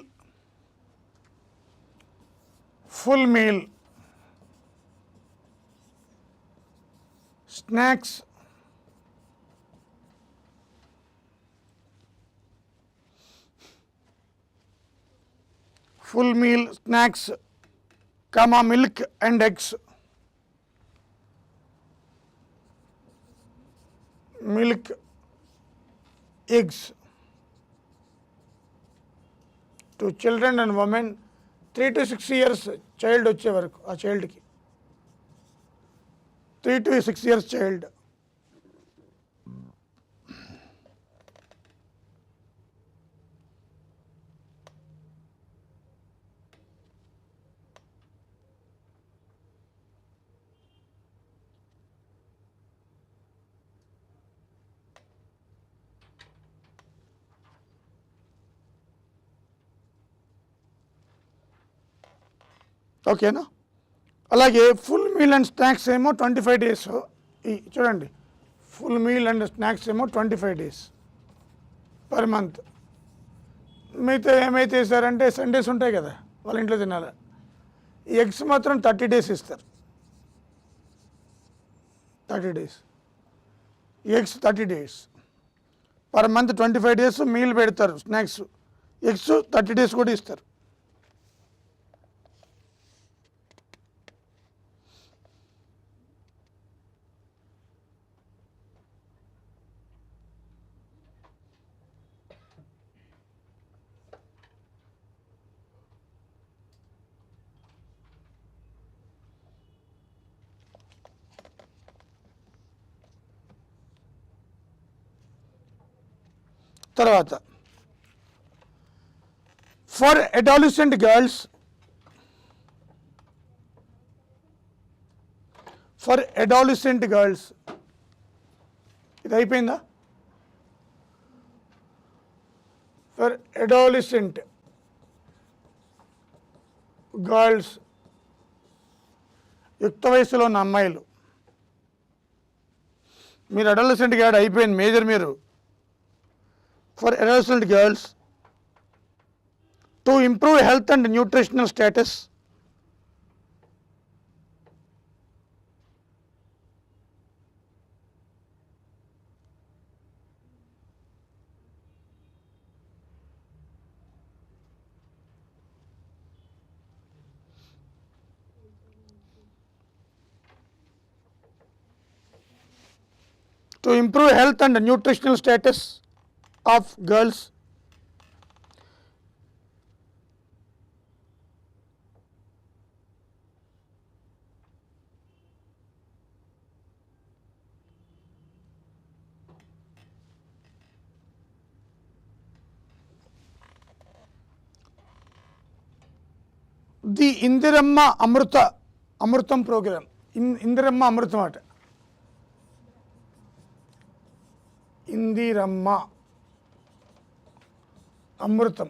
snacks milk and eggs. Milk, eggs to children and women 3 to 6 years child వచ్చే వరకు. ఆ చైల్డ్కి 3 to 6 years child. ఓకేనా? అలాగే full meal and snacks ఏమో 25 days. చూడండి, ఫుల్ మీల్ అండ్ స్నాక్స్ ఏమో 25 days per month. మిగతా ఏమైతే ఇస్తారంటే సండేస్ ఉంటాయి కదా, వాళ్ళ ఇంట్లో తినాలి. ఎగ్స్ మాత్రం 30 days ఇస్తారు. 30 days eggs 30 days per month. 25 days meal పెడతారు, స్నాక్స్. ఎగ్స్ 30 days కూడా ఇస్తారు. తర్వాత ఫర్ అడాలసెంట్ గర్ల్స్, ఇది అయిపోయిందా? ఫర్ అడాలసెంట్ గర్ల్స్, యుక్త వయసులో ఉన్న అమ్మాయిలు, మీరు అడాలసెంట్ గాడ్ అయిపోయింది మేజర్ మీరు. For adolescent girls to improve health and nutritional status, to improve health and nutritional status of girls, the Indiramma Amrutam program. Indiramma Amrutam మాట, ఇందిరమ్మ అమృతం.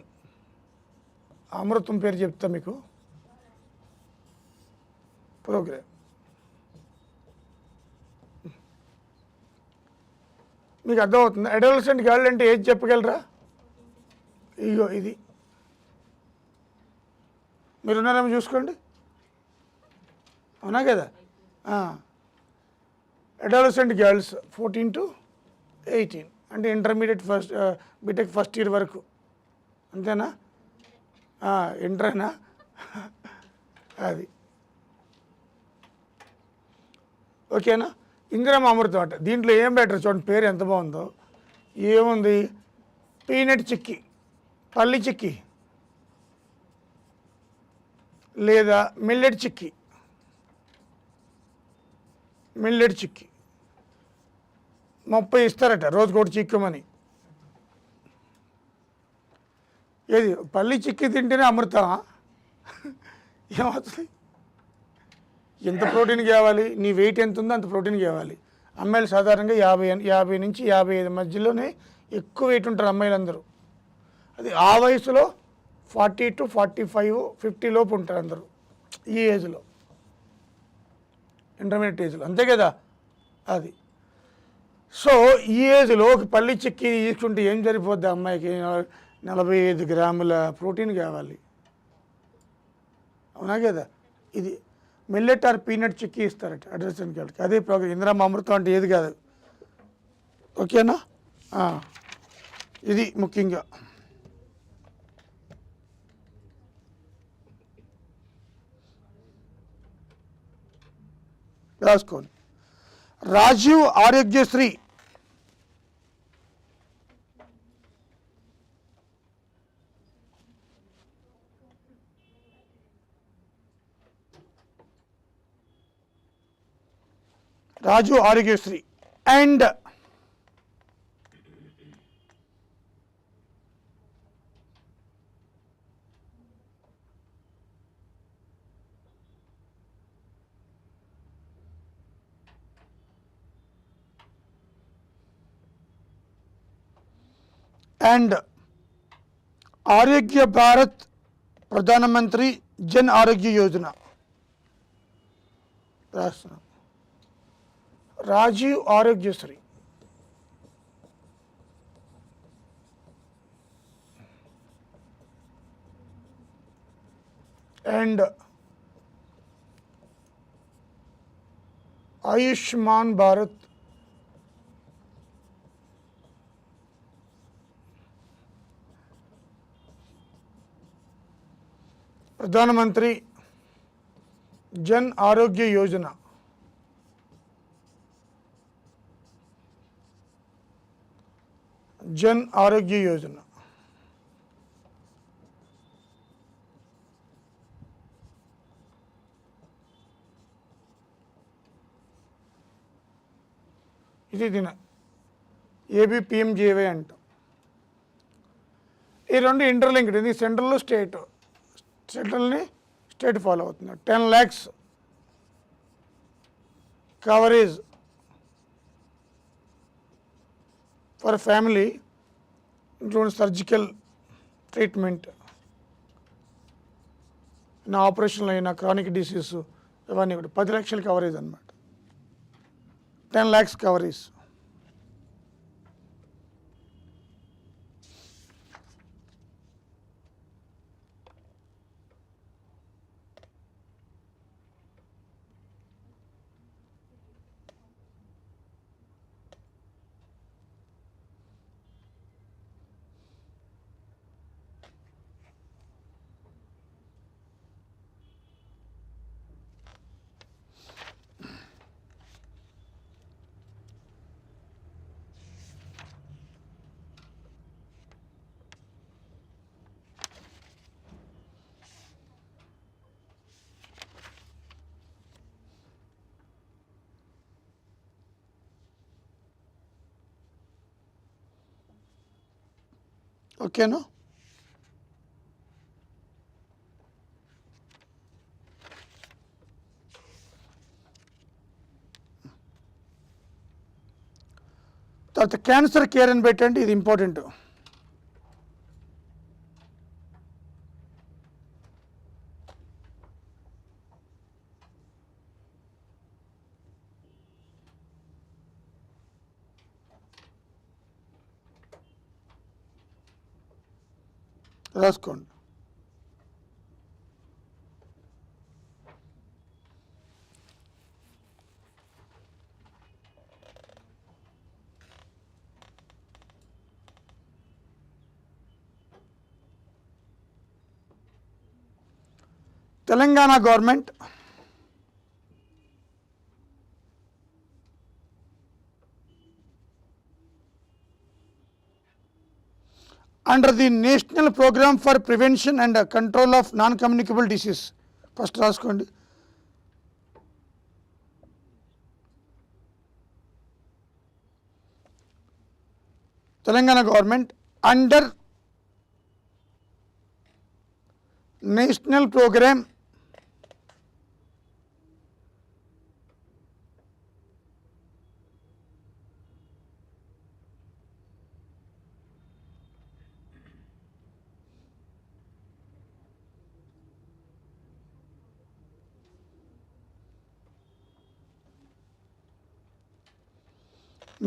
అమృతం పేరు చెప్తా మీకు. ప్రోగ్రామ్ మీకు అర్థమవుతుంది. అడాలసెంట్ గర్ల్ అంటే ఏది చెప్పగలరా? ఇగో ఇది మీరున్నారేమో చూసుకోండి, అవునా కదా? అడాలసెంట్ గర్ల్స్ 14 to 18 అంటే intermediate first BTech first year వరకు, అంతేనా? ఇంటరేనా? అది ఓకేనా? ఇందిరమ్మ అమృతం అట. దీంట్లో ఏం బెటర్ చూడండి, పేరు ఎంత బాగుందో. ఏముంది? పీనట్ చిక్కీ, పల్లి చిక్కీ లేదా మిల్లెట్ చిక్కీ, 30 ఇస్తారట రోజుకోటి చిక్కమని. ఏది పల్లి చిక్కీ తింటేనే అమృతమా? ఏమవుతుంది? ఎంత ప్రోటీన్ కావాలి? నీ వెయిట్ ఎంత ఉందో అంత ప్రోటీన్ కావాలి. అమ్మాయిలు సాధారణంగా 50 నుంచి 55 మధ్యలోనే ఎక్కువ వెయిట్ ఉంటారు అమ్మాయిలందరూ. అది ఆ వయసులో 40 to 45, 50 లోపు ఉంటారు అందరూ ఈ ఏజ్లో, ఇంటర్మీడియట్ ఏజ్లో, అంతే కదా? అది సో ఈ ఏజ్లో ఒక పల్లి చిక్కీ తీసుకుంటే ఏం సరిపోద్ది అమ్మాయికి? 45 గ్రాముల ప్రోటీన్ కావాలి, అవునా కదా? ఇది మిల్లెట్ ఆర్ పీనట్ చిక్కీ ఇస్తారట అడాలసెంట్ గర్ల్కి. అదే ప్రోగ్రామ్. ఇందిరమ్మ అమృతం అంటే ఏది కాదు, ఓకేనా? ఇది ముఖ్యంగా రాసుకోండి. రాజీవ్ ఆరోగ్యశ్రీ, రాజీవ్ ఆరోగ్యశ్రీ అండ్ ఆరోగ్య భారత్ ప్రధానమంత్రి జన్ ఆరోగ్య యోజన రాస్తున్నాం. రాజీవ్ ఆరోగ్యశ్రీ అండ్ ఆయుష్మాన్ భారత్ ప్రధానమంత్రి జన్ ఆరోగ్య యోజన. జన్ ఆరోగ్య యోజన ఇది దీని ఏబిపిఎంజేవై అంటాం. ఈ రెండు ఇంటర్లింక్డ్, ఇది సెంట్రల్ స్టేట్, సెంట్రల్ని స్టేట్ ఫాలో అవుతుంది. 10 lakhs coverage for family include surgical treatment, నా ఆపరేషన్లు అయినా క్రానిక్ డిసీజ్ ఇవన్నీ కూడా 10 లక్షల కవరేజ్ అనమాట. 10 lakhs కవరేజ్. ఓకేనా? తర్వాత క్యాన్సర్ కేర్ అని పెట్టండి, ఇది ఇంపార్టెంట్. రాసుకోండి. Telangana government under the National Program for Prevention and Control of Non-Communicable Disease. First రాసుకోండి. Telangana government under national programme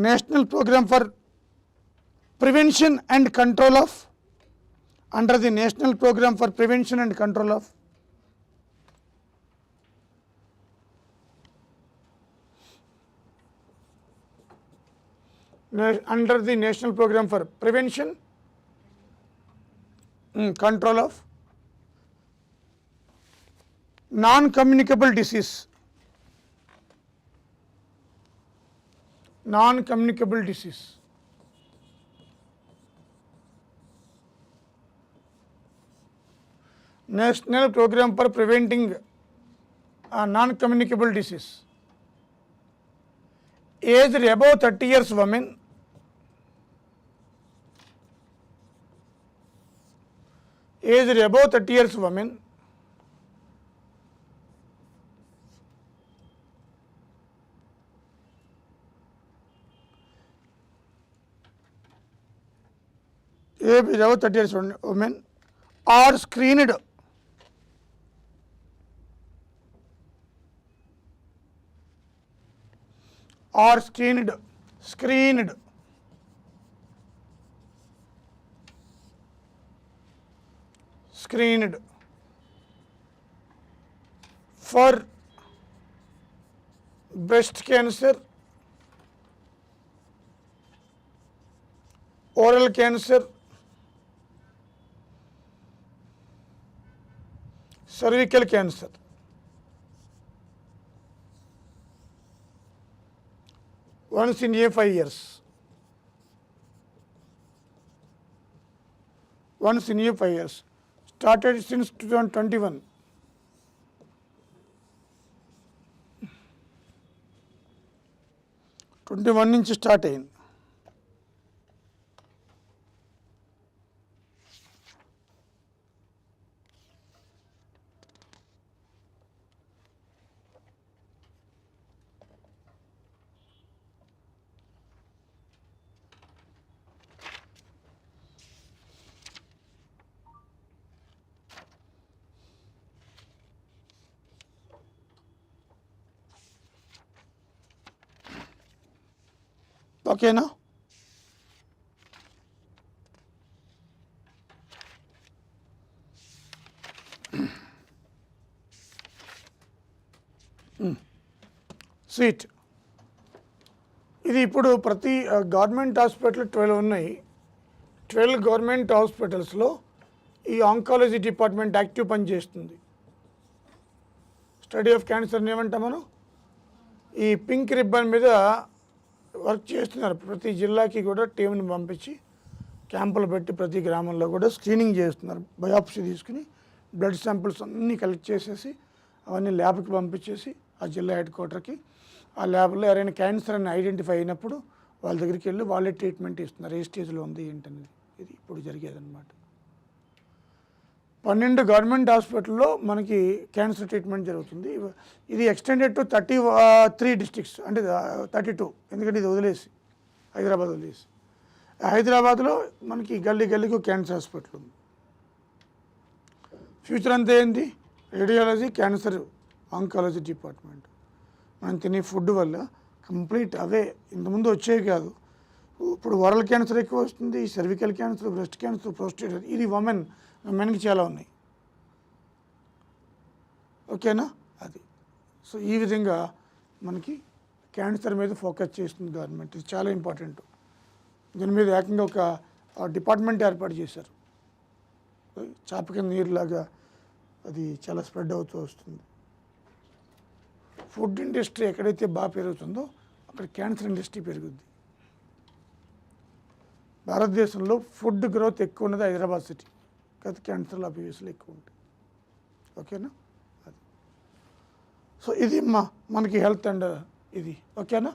National Program for Prevention and Control of, under the National Program for Prevention and Control of under the National Program for Prevention Control of Non-Communicable Disease. Non-communicable disease. National Program for Preventing Non-Communicable Disease. Aged above 30 years women, aged above 30 years women, age above 30 years women are screened for breast cancer, oral cancer, cervical cancer. Once in a 5 years. Once in a 5 years. Started since 2021. నుంచి start అయింది. ఓకేనా? Seat ఇది ఇప్పుడు ప్రతి government hospital 12 ఉన్నాయి. 12 government హాస్పిటల్స్లో ఈ oncology department active పనిచేస్తుంది. స్టడీ ఆఫ్ క్యాన్సర్ని ఏమంటాం మనం, ఈ పింక్ రిబ్బన్ మీద వర్క్ చేస్తున్నారు. ప్రతి జిల్లాకి కూడా టీంని పంపించి క్యాంపులు పెట్టి ప్రతి గ్రామంలో కూడా స్క్రీనింగ్ చేస్తున్నారు. బయాప్సీ తీసుకుని బ్లడ్ శాంపిల్స్ అన్నీ కలెక్ట్ చేసేసి అవన్నీ ల్యాబ్కి పంపించేసి ఆ జిల్లా హెడ్ క్వార్టర్కి, ఆ ల్యాబ్లో ఎవరైనా క్యాన్సర్ అని ఐడెంటిఫై అయినప్పుడు వాళ్ళ దగ్గరికి వెళ్ళి వాళ్ళే ట్రీట్మెంట్ ఇస్తున్నారు. ఏ స్టేజ్లో ఉంది ఏంటనేది ఇది ఇప్పుడు జరిగేదన్నమాట. 12 గవర్నమెంట్ హాస్పిటల్లో మనకి క్యాన్సర్ ట్రీట్మెంట్ జరుగుతుంది. ఇది ఎక్స్టెండెడ్ టు 33 డిస్ట్రిక్ట్స్, అంటే 32, ఎందుకంటే ఇది వదిలేసి హైదరాబాద్ వదిలేసి. హైదరాబాద్లో మనకి గల్లీ గల్లీకి క్యాన్సర్ హాస్పిటల్ ఉంది. ఫ్యూచర్ అంతా ఏంటి, రేడియాలజీ, క్యాన్సర్, ఆంకాలజీ డిపార్ట్మెంట్. మనం తినే ఫుడ్ వల్ల కంప్లీట్ అవే ఇంతకుముందు వచ్చేవి కాదు. ఇప్పుడు ఓరల్ క్యాన్సర్ ఎక్కువ వస్తుంది, cervical cancer, breast cancer, prostate, ఇది మెన్కి చాలా ఉన్నాయి. ఓకేనా? అది సో ఈ విధంగా మనకి క్యాన్సర్ మీద ఫోకస్ చేస్తుంది గవర్నమెంట్. ఇది చాలా ఇంపార్టెంట్. దీని మీద ఏకంగా ఒక డిపార్ట్మెంట్ ఏర్పాటు చేశారు. చాపకి నీరులాగా అది చాలా స్ప్రెడ్ అవుతూ వస్తుంది. ఫుడ్ ఇండస్ట్రీ ఎక్కడైతే బాగా పెరుగుతుందో అక్కడ క్యాన్సర్ ఇండస్ట్రీ పెరుగుద్ది. భారతదేశంలో ఫుడ్ గ్రోత్ ఎక్కువ ఉన్నది హైదరాబాద్ సిటీ, కాదు క్యాన్సర్లు అబ్యూస్లు ఎక్కువ ఉంటాయి. ఓకేనా? అది సో ఇది మనకి హెల్త్ అండ్ ఇది. ఓకేనా?